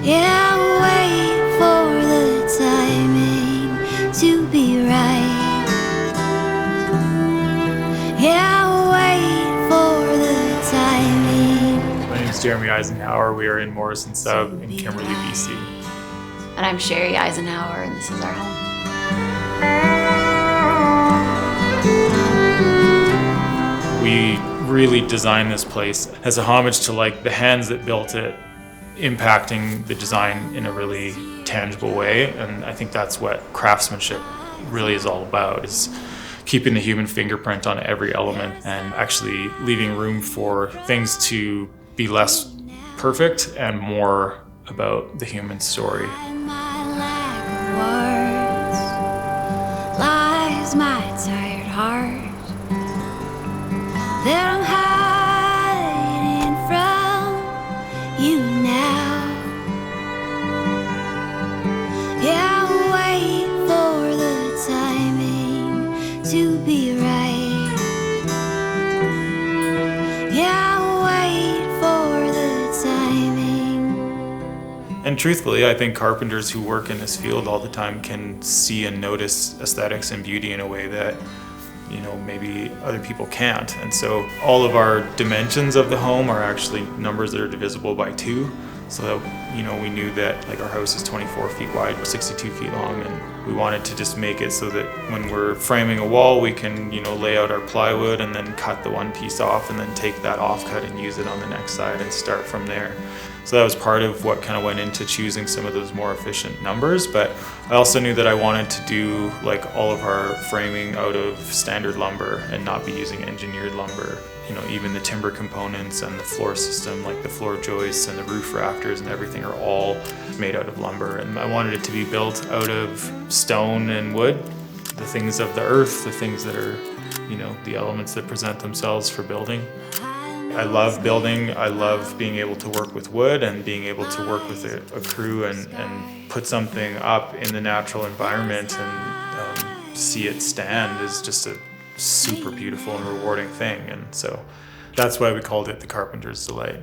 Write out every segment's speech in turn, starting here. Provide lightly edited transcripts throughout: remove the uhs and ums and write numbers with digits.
Yeah, wait for the timing to be right. Yeah, wait for the timing. My name is Jeremy Eisenhauer. We are in Morrison Sub in Kimberley, BC. And I'm Sherry Eisenhauer, and this is our home. We really designed this place as a homage to like the hands that built it, impacting the design in a really tangible way. And I think that's what craftsmanship really is all about, is keeping the human fingerprint on every element and actually leaving room for things to be less perfect and more about the human story. My lack of words lies my tired heart that I'm hiding from you now. Yeah, wait for the timing to be right. Yeah, wait for the timing. And truthfully, I think carpenters who work in this field all the time can see and notice aesthetics and beauty in a way that, you know, maybe other people can't. And so all of our dimensions of the home are actually numbers that are divisible by 2. So that, you know, we knew that like our house is 24 feet wide, 62 feet long, and we wanted to just make it so that when we're framing a wall, we can, you know, lay out our plywood and then cut the one piece off and then take that offcut and use it on the next side and start from there. So that was part of what kind of went into choosing some of those more efficient numbers. But I also knew that I wanted to do like all of our framing out of standard lumber and not be using engineered lumber. You know, even the timber components and the floor system, like the floor joists and the roof rafters and everything, are all made out of lumber. And I wanted it to be built out of stone and wood, the things of the earth, the things that are, you know, the elements that present themselves for building. I love building. I love being able to work with wood and being able to work with a crew and put something up in the natural environment and see it stand is just a super beautiful and rewarding thing. And so that's why we called it the Carpenter's Delight.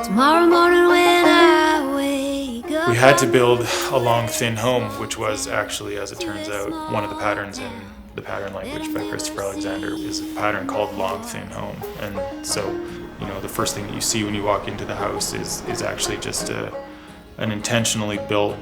Tomorrow morning when I wake up, We had to build a long, thin home, which was actually, as it turns out, one of the patterns in the pattern language by Christopher Alexander is a pattern called long, thin home. And so, you know, the first thing that you see when you walk into the house is actually just an intentionally built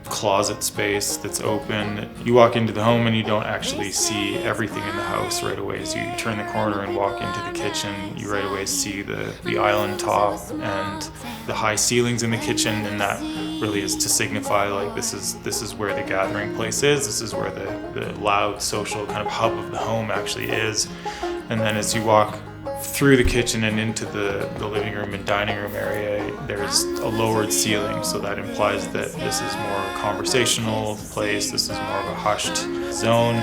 closet space that's open. You walk into the home and you don't actually see everything in the house right away. As you turn the corner and walk into the kitchen, you right away see the island top and the high ceilings in the kitchen, and that really is to signify like this is where the gathering place is. This is where the loud social kind of hub of the home actually is. And then as you walk through the kitchen and into the living room and dining room area, there's a lowered ceiling, so that implies that this is more a conversational place, this is more of a hushed zone.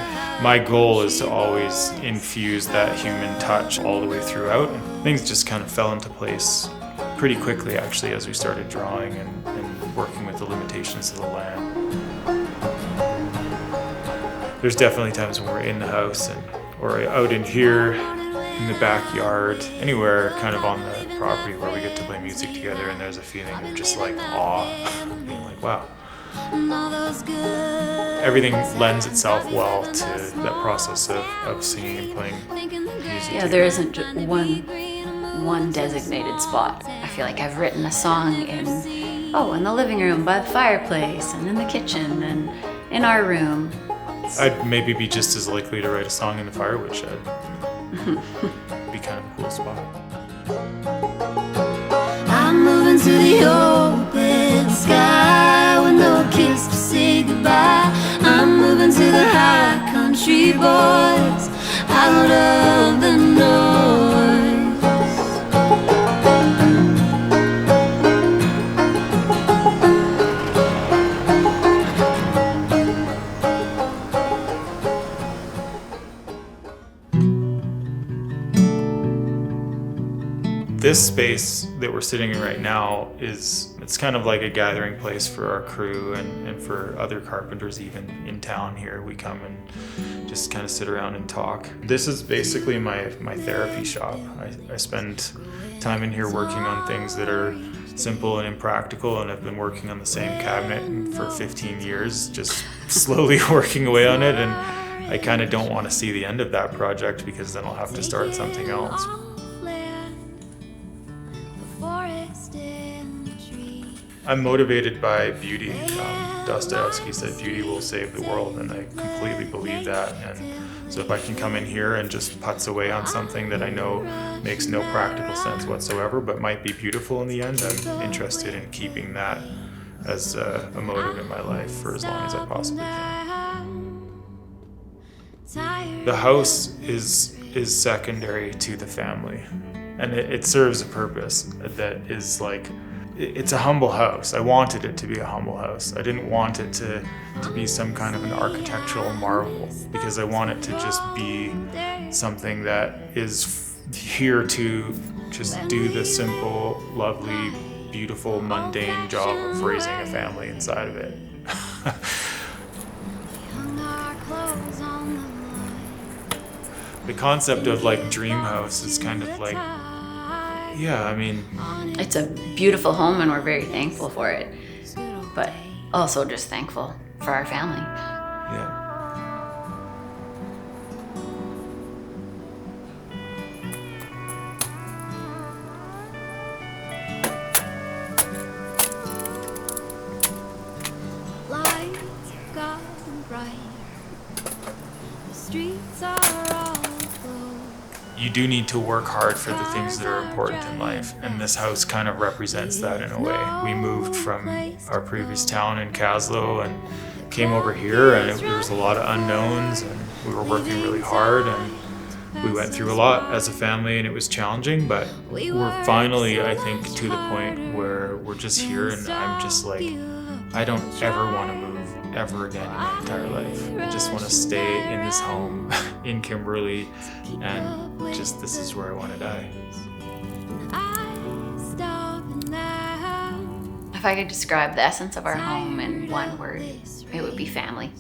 My goal is to always infuse that human touch all the way throughout, and things just kind of fell into place pretty quickly actually as we started drawing and working with the limitations of the land. There's definitely times when we're in the house or out in here, in the backyard, anywhere kind of on the property where we get to play music together, and there's a feeling of just like awe, being like, wow. Everything lends itself well to that process of singing and playing music. Yeah, there isn't just one designated spot. I feel like I've written a song in the living room by the fireplace, and in the kitchen, and in our room. I'd maybe be just as likely to write a song in the firewood shed. Be kind of a cool spot. I'm moving to the open sky with no kiss to say goodbye. I'm moving to the high country boys out of the noise. This space that we're sitting in right now is It's kind of like a gathering place for our crew and for other carpenters even in town here. We come and just kind of sit around and talk. This is basically my therapy shop. I spend time in here working on things that are simple and impractical, and I've been working on the same cabinet for 15 years, just slowly working away on it, and I kind of don't want to see the end of that project because then I'll have to start something else. I'm motivated by beauty. Dostoevsky said beauty will save the world, and I completely believe that. And so if I can come in here and just putz away on something that I know makes no practical sense whatsoever, but might be beautiful in the end, I'm interested in keeping that as a motive in my life for as long as I possibly can. The house is secondary to the family, and it serves a purpose that is like, it's a humble house. I wanted it to be a humble house. I didn't want it to be some kind of an architectural marvel, because I want it to just be something that is here to just do the simple, lovely, beautiful, mundane job of raising a family inside of it. The concept of like dream house is kind of like, yeah, I mean, it's a beautiful home and we're very thankful for it, but also just thankful for our family. Yeah. Lights have gotten brighter. The streets are all aglow. You do need to work hard for the things that are important in life, and this house kind of represents that in a way. We moved from our previous town in Caslow and came over here, and there was a lot of unknowns, and we were working really hard, and we went through a lot as a family, and it was challenging, but we're finally, I think, to the point where we're just here, and I'm just like, I don't ever want to move ever again in my entire life. I just want to stay in this home in Kimberley, and just, this is where I want to die. If I could describe the essence of our home in one word, it would be family.